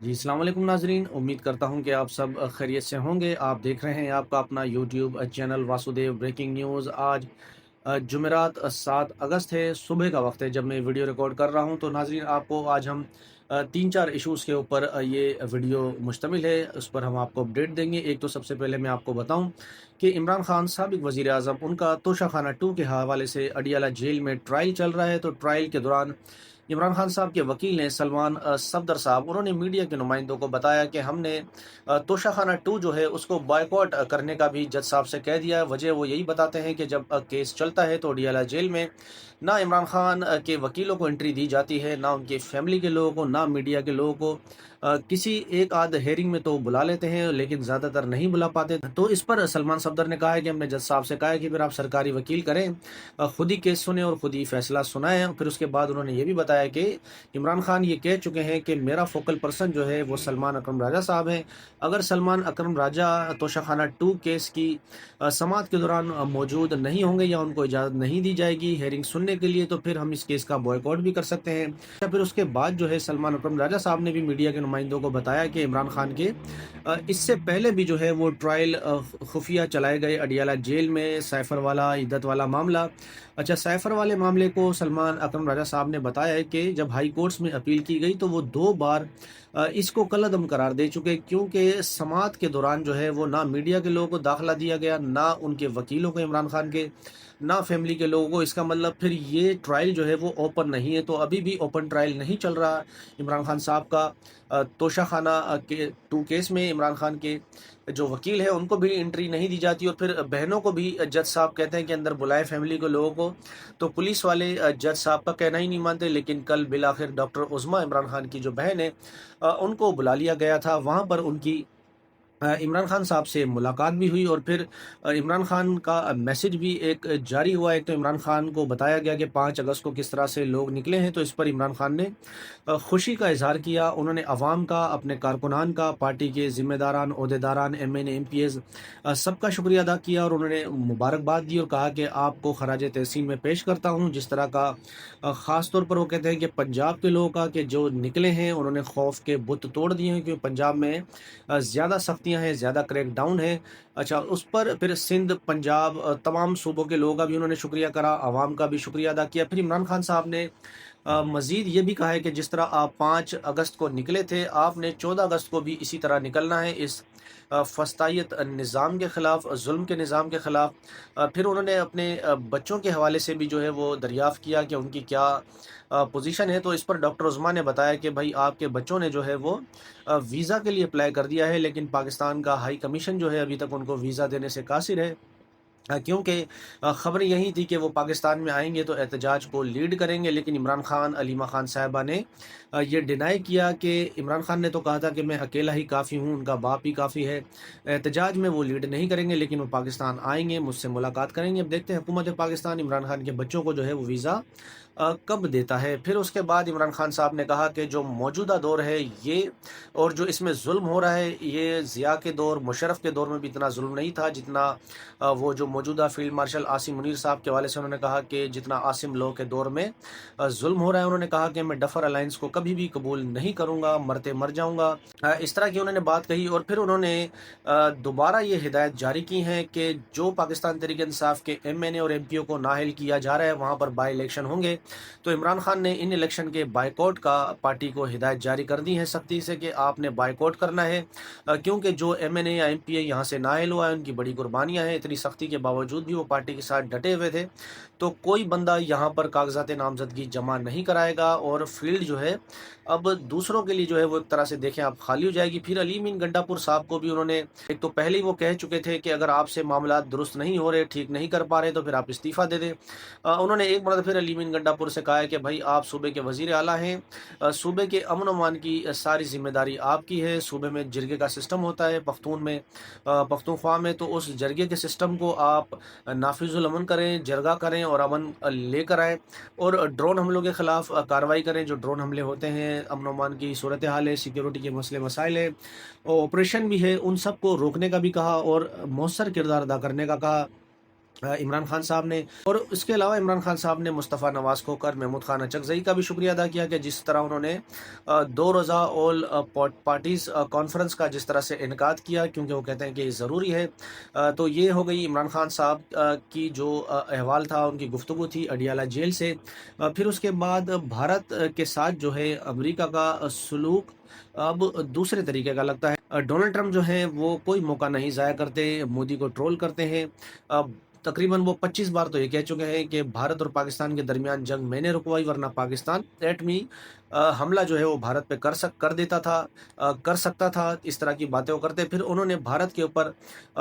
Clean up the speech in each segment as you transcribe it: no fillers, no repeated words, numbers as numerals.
जी, अस्सलाम वालेकुम नाज़रीन। उम्मीद करता हूँ कि आप सब खैरियत से होंगे। आप देख रहे हैं आपका अपना YouTube channel Vasudev breaking news. आज जुमेरात 7 अगस्त है, सुबह का वक्त है जब मैं वीडियो रिकॉर्ड कर रहा हूँ। तो नाज़रीन, आपको आज हम 3-4 इश्यूज़ के ऊपर ये वीडियो मुश्तमिल है, उस पर हम आपको अपडेट देंगे। एक तो सबसे पहले मैं आपको बताऊँ कि इमरान खान साबिक वज़ीर आज़म, उनका तोशाखाना 2 के हवाले से अडियाला जेल में ट्रायल चल रहा है। तो ट्रायल के दौरान इमरान खान साहब के वकील ने सलमान सफदर साहब, उन्होंने मीडिया के नुमाइंदों को बताया कि हमने तोशाखाना 2 जो है उसको बॉयकॉट करने का भी जज साहब से कह दिया है। वजह वो यही बताते हैं कि जब केस चलता है तो अडियाला जेल में ना इमरान खान के वकीलों को एंट्री दी जाती है, ना उनके फैमिली के लोगों को, ना मीडिया के लोगों को। किसी एक आध हेयरिंग में तो बुला लेते हैं, लेकिन ज़्यादातर नहीं बुला पाते। तो इस पर सलमान सफदर ने कहा है कि हमने जज साहब से कहा है कि फिर आप सरकारी वकील करें, खुद ही केस सुने और खुद ही फैसला सुनाएं। फिर उसके बाद उन्होंने ये भी बताया कि इमरान खान ये कह चुके हैं कि मेरा फोकल पर्सन जो है वो सलमान अकरम राजा साहब हैं। अगर सलमान अकरम राजा तोशाखाना 2 केस की समाअत के दौरान मौजूद नहीं होंगे या उनको इजाज़त नहीं दी जाएगी हेयरिंग सुनने के लिए, तो फिर हम इस केस का बॉयकॉट भी कर सकते हैं। या फिर उसके बाद जो है सलमान अकरम राजा साहब ने भी मीडिया के नुमाइंदों को बताया कि इमरान खान के इससे पहले भी जो है वो ट्रायल खुफिया चलाए गए अडियाला जेल में, सैफर वाला, इद्दत वाला मामला। अच्छा, सैफर वाले मामले को सलमान अकरम राजा साहब ने बताया है कि जब हाई कोर्ट्स में अपील की गई तो वो 2 बार इसको कलअदम करार दे चुके, क्योंकि समाअत के दौरान जो है वो ना मीडिया के लोगों को दाखिला दिया गया, ना उनके वकीलों को इमरान खान के, ना फैमिली के लोगों को। इसका मतलब फिर ये ट्रायल जो है वो ओपन नहीं है। तो अभी भी ओपन ट्रायल नहीं चल रहा इमरान खान साहब का। तोशाखाना के 2 केस में इमरान खान के जो वकील हैं उनको भी एंट्री नहीं दी जाती, और फिर बहनों को भी जज साहब कहते हैं कि अंदर बुलाए फैमिली के लोगों को। तो पुलिस वाले जज साहब का कहना ही नहीं मानते। लेकिन कल बिलाखिर डॉक्टर उज़्मा, इमरान खान की जो बहन है, उनको बुला लिया गया था। वहाँ पर उनकी इमरान खान साहब से मुलाकात भी हुई, और फिर इमरान खान का मैसेज भी एक जारी हुआ। एक तो इमरान खान को बताया गया कि 5 अगस्त को किस तरह से लोग निकले हैं, तो इस पर इमरान खान ने खुशी का इजहार किया। उन्होंने अवाम का, अपने कारकुनान का, पार्टी के ज़िम्मेदारान, ओहदेदारान, एमएनए, एमपीएस सबका शुक्रिया अदा किया, और उन्होंने मुबारकबाद दी और कहा कि आपको खराज तहसीन में पेश करता हूँ। जिस तरह का ख़ास तौर पर वो कहते हैं कि पंजाब के लोगों का, कि जो निकले हैं उन्होंने खौफ के बुत तोड़ दिए हैं, क्योंकि पंजाब में ज़्यादा सख्तियाँ हैं, ज़्यादा क्रैकडाउन है। अच्छा, उस पर फिर सिंध, पंजाब, तमाम सूबों के लोगों का भी उन्होंने शुक्रिया करा, आवाम का भी शुक्रिया अदा किया। फिर इमरान खान साहब ने मज़ीद ये भी कहा है कि जिस तरह आप 5 अगस्त को निकले थे, आपने 14 अगस्त को भी इसी तरह निकलना है, इस फस्तायत निज़ाम के ख़िलाफ़, ज़ुल्म के निज़ाम के ख़िलाफ़। फिर उन्होंने अपने बच्चों के हवाले से भी जो है वो दरियाफ़्त किया कि उनकी क्या पोजीशन है। तो इस पर डॉक्टर उस्मान ने बताया कि भाई, आपके बच्चों ने जो है वो वीज़ा के लिए अप्लाई कर दिया है, लेकिन पाकिस्तान का हाई कमीशन जो है अभी तक उनको वीज़ा देने से कासिर है। क्योंकि ख़बरें यही थी कि वो पाकिस्तान में आएँगे तो एहतजाज को लीड करेंगे, लेकिन इमरान खान, अलीमा खान साहिबा ने ये डिनाई किया कि इमरान खान ने तो कहा था कि मैं अकेला ही काफ़ी हूँ, उनका बाप ही काफ़ी है। एहतजाज में वो लीड नहीं करेंगे, लेकिन वो पाकिस्तान आएँगे, मुझसे मुलाकात करेंगे। अब देखते हैं हुकूमत पाकिस्तान इमरान खान के बच्चों को जो है वो वीज़ा कब देता है। फिर उसके बाद इमरान खान साहब ने कहा कि जो मौजूदा दौर है ये, और जो इसमें ज़ुल्म हो रहा है, ये ज़िया के दौर, मुशर्रफ के दौर में भी इतना ज़ुल्म नहीं था जितना वो जो मौजूदा फ़ील्ड मार्शल आसिम मुनीर साहब के हवाले से उन्होंने कहा कि जितना आसिम लो के दौर में ज़ुल्म हो रहा है। उन्होंने कहा कि मैं डफर अलायंस को कभी भी कबूल नहीं करूँगा, मरते मर जाऊँगा। इस तरह की उन्होंने बात कही, और फिर उन्होंने दोबारा ये हिदायत जारी की हैं कि जो पाकिस्तान तहरीक इंसाफ के एमएनए और एमपीओ को नाअहल किया जा रहा है, वहाँ पर बाई इलेक्शन होंगे। तो इमरान खान ने इन इलेक्शन के बायकॉट का पार्टी को हिदायत जारी कर दी है सख्ती से कि आपने बायकॉट करना है, क्योंकि जो एमएनए या एमपीए यहाँ से नाअहल हुआ है उनकी बड़ी कुर्बानियाँ हैं। इतनी सख्ती के बावजूद भी वो पार्टी के साथ डटे हुए थे। तो कोई बंदा यहाँ पर कागजात नामजदगी जमा नहीं कराएगा, और फील्ड जो है अब दूसरों के लिए जो है वो एक तरह से देखें आप खाली हो जाएगी। फिर अली मीन गंडापुर साहब को भी उन्होंने, एक तो पहले ही वो कह चुके थे कि अगर आपसे मामला दुरुस्त नहीं हो रहे, ठीक नहीं कर पा रहे, तो फिर आप इस्तीफ़ा दे दें। उन्होंने एक बार फिर अली मीन गंडापुर से कहा है कि भाई, आप सूबे के वज़ीर आला हैं, सूबे के अमन अमान की सारी ज़िम्मेदारी आपकी है। सूबे में जरगे का सिस्टम होता है, पख्तून में, पख्तूनख्वा में, तो उस जरगे के सिस्टम को आप नाफिजुल अमन करें, जरगा करें और अमन लेकर आएँ, और ड्रोन हमलों के ख़िलाफ़ कार्रवाई करें। जो ड्रोन हमले होते हैं, अमन अमान की सूरत हाल है, सिक्योरिटी के मसले मसाइल हैं, ऑपरेशन भी है, उन सब को रोकने का भी कहा और मौसर किरदार अदा करने का कहा। इमरान खान साहब ने। और इसके अलावा इमरान खान साहब ने मुस्तफ़ा नवाज़ खोकर महमूद खान अचकज़ई का भी शुक्रिया अदा किया कि जिस तरह उन्होंने 2 रोज़ा ऑल पार्टीज़ कॉन्फ्रेंस का जिस तरह से इनकाद किया, क्योंकि वो कहते हैं कि ये ज़रूरी है। तो ये हो गई इमरान खान साहब की जो अहवाल था, उनकी गुफ्तगू थी अडियाला जेल से। फिर उसके बाद भारत के साथ जो है अमेरिका का सलूक अब दूसरे तरीके का लगता है। डोनाल्ड ट्रंप जो है वो कोई मौका नहीं ज़ाया करते, मोदी को ट्रोल करते हैं। तकरीबन वो 25 बार तो ये कह चुके हैं कि भारत और पाकिस्तान के दरमियान जंग मैंने रुकवाई, वरना पाकिस्तान एटमी हमला जो है वो भारत पे कर देता था, कर सकता था। इस तरह की बातें वो करते। फिर उन्होंने भारत के ऊपर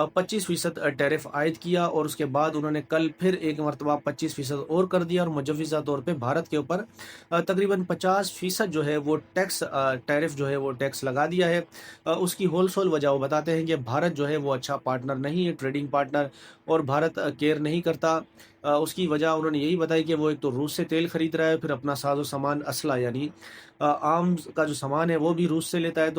25% टैरिफ आयद किया, और उसके बाद उन्होंने कल फिर एक मरतबा 25% और कर दिया, और मुजव्वज़ा तौर पे भारत के ऊपर तकरीबन 50% जो है वो टैक्स टैरिफ जो है वो टैक्स लगा दिया है। उसकी होलसेल वजह वो बताते हैं कि भारत जो है वो अच्छा पार्टनर नहीं है, ट्रेडिंग पार्टनर, और भारत केयर नहीं करता। उसकी वजह उन्होंने यही बताई कि वो एक तो रूस से तेल खरीद रहा है, फिर अपना साजो सामान असला यानी आर्म्स का जो सामान है वो भी रूस से लेता है।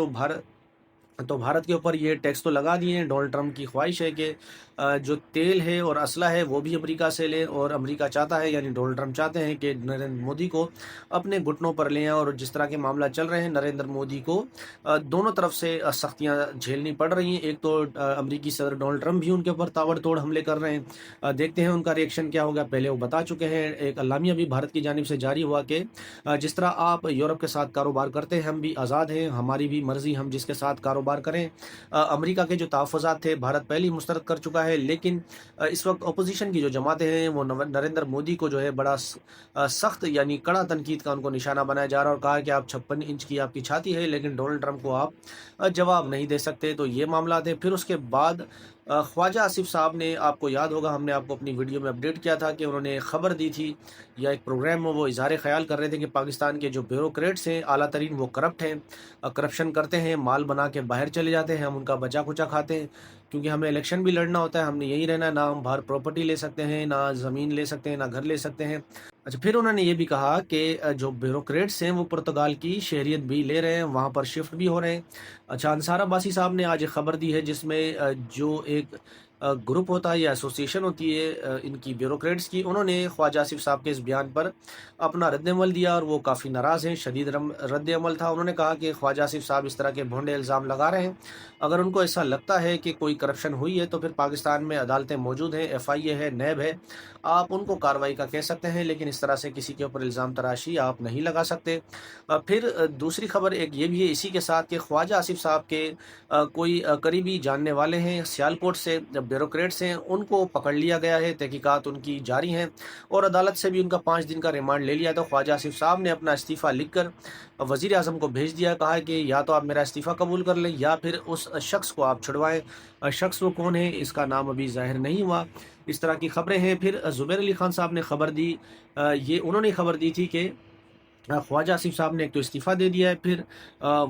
तो भारत के ऊपर ये टैक्स तो लगा दिए हैं। डोनाल्ड ट्रंप की ख्वाहिश है कि जो तेल है और असला है वो भी अमेरिका से ले, और अमेरिका चाहता है, यानी डोनाल्ड ट्रंप चाहते हैं कि नरेंद्र मोदी को अपने घुटनों पर लें। और जिस तरह के मामला चल रहे हैं, नरेंद्र मोदी को दोनों तरफ से सख्तियां झेलनी पड़ रही हैं। एक तो अमेरिकी सदर डोनाल्ड ट्रंप भी उनके ऊपर ताबड़तोड़ हमले कर रहे हैं। देखते हैं उनका रिएक्शन क्या होगा। पहले वो बता चुके हैं, एक अलामिया भी भारत की जानिब से जारी हुआ कि जिस तरह आप यूरोप के साथ कारोबार करते हैं, हम भी आज़ाद हैं, हमारी भी मर्ज़ी, हम जिसके साथ कारोबार करें। अमेरिका के जो तहफ़्फ़ुज़ात थे भारत पहले ही मुस्तरद कर चुका है, लेकिन इस वक्त अपोजिशन की जो जमातें हैं वो नरेंद्र मोदी को जो है बड़ा सख्त यानी कड़ा तनकीद का उनको निशाना बनाया जा रहा है, और कहा कि आप 56 इंच की आपकी छाती है, लेकिन डोनाल्ड ट्रंप को आप जवाब नहीं दे सकते। तो ये मामला थे। फिर उसके बाद ख्वाजा आसिफ साहब ने, आपको याद होगा हमने आपको अपनी वीडियो में अपडेट किया था कि उन्होंने खबर दी थी, या एक प्रोग्राम में वो इजहार ख्याल कर रहे थे कि पाकिस्तान के जो ब्यूरोक्रेट्स हैं आला तरीन, वो करप्ट हैं, करप्शन करते हैं, माल बना के बाहर चले जाते हैं, हम उनका बचा खुचा खाते हैं, क्योंकि हमें इलेक्शन भी लड़ना होता है, हमने यही रहना है, ना हम बाहर प्रॉपर्टी ले सकते हैं, ना ज़मीन ले सकते हैं, ना घर ले सकते हैं। अच्छा, फिर उन्होंने ये भी कहा कि जो ब्यूरोक्रेट्स हैं वो पुर्तगाल की शहरियत भी ले रहे हैं, वहाँ पर शिफ्ट भी हो रहे हैं। अच्छा, अंसार अब्बासी साहब ने आज एक खबर दी है जिसमें जो एक ग्रुप होता है या एसोसिएशन होती है इनकी ब्यूरोक्रेट्स की, उन्होंने ख्वाजा आसिफ साहब के इस बयान पर अपना रद्द-ए-अमल दिया, और वो काफ़ी नाराज़ हैं। शदीद रद्द-ए-अमल था। उन्होंने कहा कि ख्वाजा आसिफ साहब इस तरह के भोंडे इल्ज़ाम लगा रहे हैं। अगर उनको ऐसा लगता है कि कोई करप्शन हुई है तो फिर पाकिस्तान में अदालतें मौजूद हैं, FIA है, नैब है, आप उनको कार्रवाई का कह सकते हैं, लेकिन इस तरह से किसी के ऊपर इल्ज़ाम तराशी आप नहीं लगा सकते। फिर दूसरी खबर एक ये भी है इसी के साथ कि ख्वाजा आसिफ साहब के कोई करीबी जानने वाले हैं सियालकोट से, ब्यूरोक्रेट्स हैं, उनको पकड़ लिया गया है, तहकीकात उनकी जारी हैं, और अदालत से भी उनका 5 दिन का रिमांड ले लिया। तो ख्वाजा आसिफ साहब ने अपना इस्तीफ़ा लिख कर वज़ीर आज़म को भेज दिया, कहा है कि या तो आप मेरा इस्तीफ़ा कबूल कर लें या फिर उस शख्स को आप छुड़वाएं। शख्स वो कौन है इसका नाम अभी ज़ाहिर नहीं हुआ। इस तरह की खबरें हैं। फिर ज़ुबैर अली खान साहब ने खबर दी, ये उन्होंने खबर दी थी कि ख्वाजा आसिफ साहब ने एक तो इस्तीफ़ा दे दिया है, फिर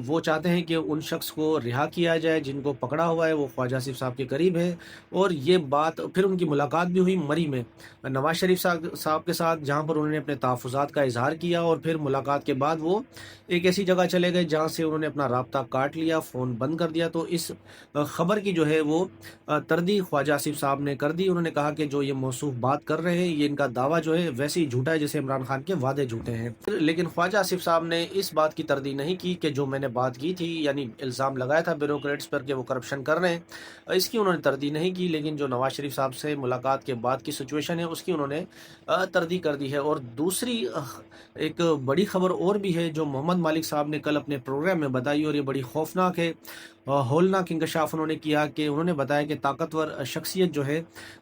वो चाहते हैं कि उन शख्स को रिहा किया जाए जिनको पकड़ा हुआ है, वो ख्वाजा आसिफ साहब के करीब है। और ये बात फिर उनकी मुलाकात भी हुई मरी में नवाज़ शरीफ साहब के साथ, जहाँ पर उन्होंने अपने तहफ़्फ़ुज़ात का इजहार किया, और फिर मुलाकात के बाद वो एक ऐसी जगह चले गए जहाँ से उन्होंने अपना राब्ता काट लिया, फ़ोन बंद कर दिया। तो इस खबर की जो है वो तरदी ख्वाजा आसिफ साहब ने कर दी। उन्होंने कहा कि जो ये मौसूफ़ बात कर रहे हैं, ये इनका दावा जो है वैसे ही झूठा है जैसे इमरान खान के वादे झूठे हैं। लेकिन ख्वाजा आसिफ साहब ने इस बात की तरदीद नहीं की कि जो मैंने बात की थी, यानी इल्ज़ाम लगाया था ब्यूरोक्रेट्स पर कि वो करप्शन कर रहे हैं, इसकी उन्होंने तरदीद नहीं की। लेकिन जो नवाज़ शरीफ साहब से मुलाकात के बाद की सिचुएशन है उसकी उन्होंने तरदीद कर दी है। और दूसरी एक बड़ी खबर और भी है जो मोहम्मद मालिक साहब ने कल अपने प्रोग्राम में बताई, और ये बड़ी खौफनाक है। होलनाक इंकशाफ उन्होंने किया कि उन्होंने बताया कि ताकतवर शख्सियत जो है,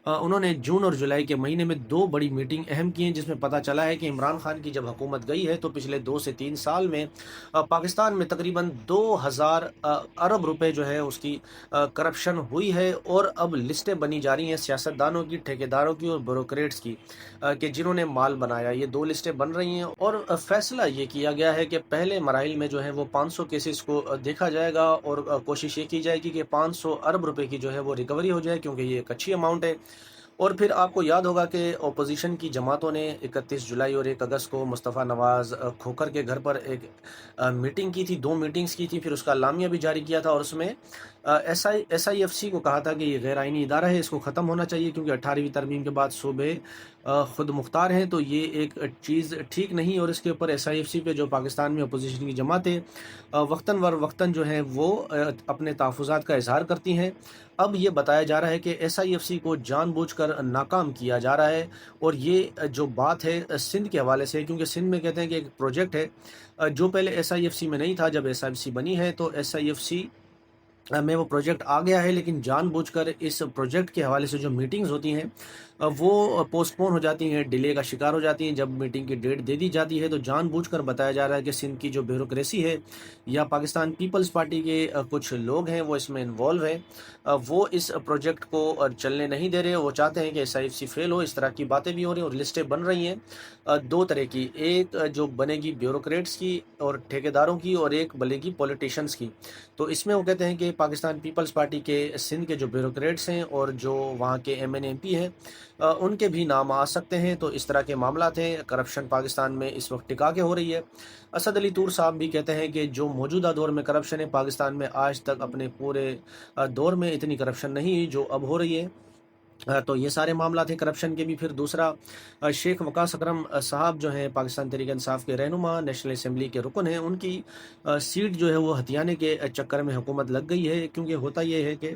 उन्होंने जून और जुलाई के महीने में 2 बड़ी मीटिंग अहम की हैं, जिसमें पता चला है कि इमरान खान की जब हुकूमत गई है तो पिछले 2 से 3 साल में पाकिस्तान में तकरीबन 2000 अरब रुपए जो है उसकी करप्शन हुई है। और अब लिस्टें बनी जा रही हैं सियासतदानों की, ठेकेदारों की और ब्यूरोक्रेट्स की, कि जिन्होंने माल बनाया। ये 2 लिस्टें बन रही हैं, और फैसला ये किया गया है कि पहले मराइल में जो है वो 500 केसेस को देखा जाएगा, और कोशिश ये की जाएगी कि 500 अरब रुपए की जो है वो रिकवरी हो जाए, क्योंकि ये एक अच्छी अमाउंट है। اور پھر آپ کو یاد ہوگا کہ اپوزیشن کی جماعتوں نے 31 جولائی اور 1 اگست کو مصطفیٰ نواز کھوکھر کے گھر پر ایک میٹنگ کی تھی، 2 میٹنگز کی تھی، پھر اس کا اعلامیہ بھی جاری کیا تھا، اور اس میں ایس آئی ایف سی کو کہا تھا کہ یہ غیر آئینی ادارہ ہے، اس کو ختم ہونا چاہیے کیونکہ 18ویں ترمیم کے بعد صوبے خود مختار ہیں، تو یہ ایک چیز ٹھیک نہیں، اور اس کے اوپر ایس آئی ایف سی پہ جو پاکستان میں اپوزیشن کی جماعتیں وقتاً وقتاً جو ہیں وہ اپنے تحفظات کا اظہار کرتی ہیں۔ اب یہ بتایا جا رہا ہے کہ ایس آئی ایف سی کو جان بوجھ کر ناکام کیا جا رہا ہے، اور یہ جو بات ہے سندھ کے حوالے سے، کیونکہ سندھ میں کہتے ہیں کہ ایک پروجیکٹ ہے جو پہلے ایس آئی ایف سی میں نہیں تھا، جب ایس آئی ایف سی بنی ہے تو ایس آئی ایف سی میں وہ پروجیکٹ آ گیا ہے، لیکن جان بوجھ کر اس پروجیکٹ کے حوالے سے جو میٹنگز ہوتی ہیں وہ پوسٹ پون ہو جاتی ہیں، ڈیلے کا شکار ہو جاتی ہیں۔ جب میٹنگ کی ڈیٹ دے دی جاتی ہے تو جان بوجھ کر بتایا جا رہا ہے کہ سندھ کی جو بیوروکریسی ہے یا پاکستان پیپلز پارٹی کے کچھ لوگ ہیں وہ اس میں انوالو ہیں، وہ اس پروجیکٹ کو چلنے نہیں دے رہے، وہ چاہتے ہیں کہ ایس آئی ایف سی فیل ہو۔ اس طرح کی باتیں بھی ہو رہی ہیں اور لسٹیں بن رہی ہیں دو طرح کی، ایک جو بنے گی بیوروکریٹس کی اور ٹھیکیداروں کی، اور ایک بنے گی پولیٹیشنز کی۔ تو اس میں وہ کہتے ہیں کہ پاکستان پیپلز پارٹی کے سندھ کے جو بیوروکریٹس ہیں اور جو وہاں کے ایم این ایم پی ہیں ان کے بھی نام آ سکتے ہیں۔ تو اس طرح کے معاملات ہیں، کرپشن پاکستان میں اس وقت ٹکا کے ہو رہی ہے۔ اسد علی طور صاحب بھی کہتے ہیں کہ جو موجودہ دور میں کرپشن ہے پاکستان میں، آج تک اپنے پورے دور میں اتنی کرپشن نہیں ہوئی جو اب ہو رہی ہے۔ تو یہ سارے معاملات ہیں کرپشن کے بھی۔ پھر دوسرا، شیخ وقاص اکرم صاحب جو ہیں پاکستان تحریک انصاف کے رہنما، نیشنل اسمبلی کے رکن ہیں، ان کی سیٹ جو ہے وہ ہتھیانے کے چکر میں حکومت لگ گئی ہے، کیونکہ ہوتا یہ ہے کہ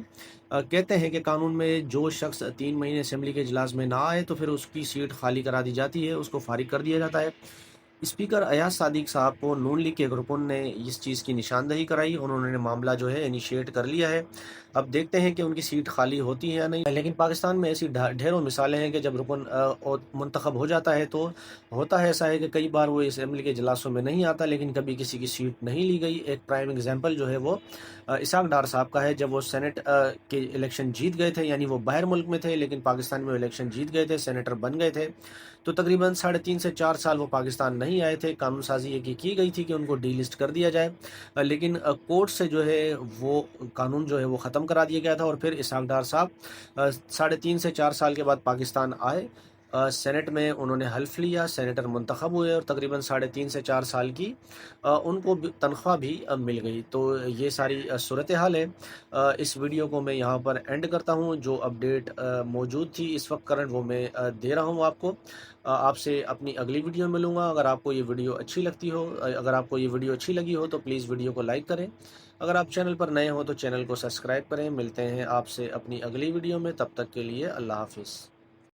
کہتے ہیں کہ قانون میں جو شخص 3 مہینے اسمبلی کے اجلاس میں نہ آئے تو پھر اس کی سیٹ خالی کرا دی جاتی ہے، اس کو فارغ کر دیا جاتا ہے۔ اسپیکر ایاز صادق صاحب کو نون لیگ کے ایک رکن نے اس چیز کی نشاندہی کرائی، انہوں نے معاملہ جو ہے انیشیٹ کر لیا ہے۔ اب دیکھتے ہیں کہ ان کی سیٹ خالی ہوتی ہے یا نہیں، لیکن پاکستان میں ایسی ڈھیروں مثالیں ہیں کہ جب رکن منتخب ہو جاتا ہے تو ہوتا ہے ایسا ہے کہ کئی بار وہ اسمبلی کے اجلاسوں میں نہیں آتا، لیکن کبھی کسی کی سیٹ نہیں لی گئی۔ ایک پرائم ایگزامپل جو ہے وہ اسحاق ڈار صاحب کا ہے، جب وہ سینٹ کے الیکشن جیت گئے تھے، یعنی وہ باہر ملک میں تھے لیکن پاکستان میں وہ الیکشن جیت گئے تھے، سینیٹر بن گئے تھے، تو تقریباً 3.5 سے 4 سال وہ پاکستان نہیں آئے تھے۔ قانون سازی یہ کی گئی تھی کہ ان کو ڈی لسٹ کر دیا جائے، لیکن کورٹ سے جو ہے وہ قانون جو ہے وہ ختم کرا دیا گیا تھا، اور پھر اسحاق ڈار صاحب 3.5 سے 4 سال کے بعد پاکستان آئے، سینٹ میں انہوں نے حلف لیا، سینیٹر منتخب ہوئے، اور تقریباً 3.5 سے 4 سال کی ان کو تنخواہ بھی مل گئی۔ تو یہ ساری صورتحال ہے۔ اس ویڈیو کو میں یہاں پر اینڈ کرتا ہوں، جو اپڈیٹ موجود تھی اس وقت کرنٹ وہ میں دے رہا ہوں آپ کو۔ آپ سے اپنی اگلی ویڈیو میں ملوں گا۔ اگر آپ کو یہ ویڈیو اچھی لگتی ہو، اگر آپ کو یہ ویڈیو اچھی لگی ہو تو پلیز ویڈیو کو لائک کریں، اگر آپ چینل پر نئے ہو تو چینل کو سبسکرائب کریں۔ ملتے ہیں آپ سے اپنی اگلی ویڈیو میں، تب تک کے لیے اللہ حافظ۔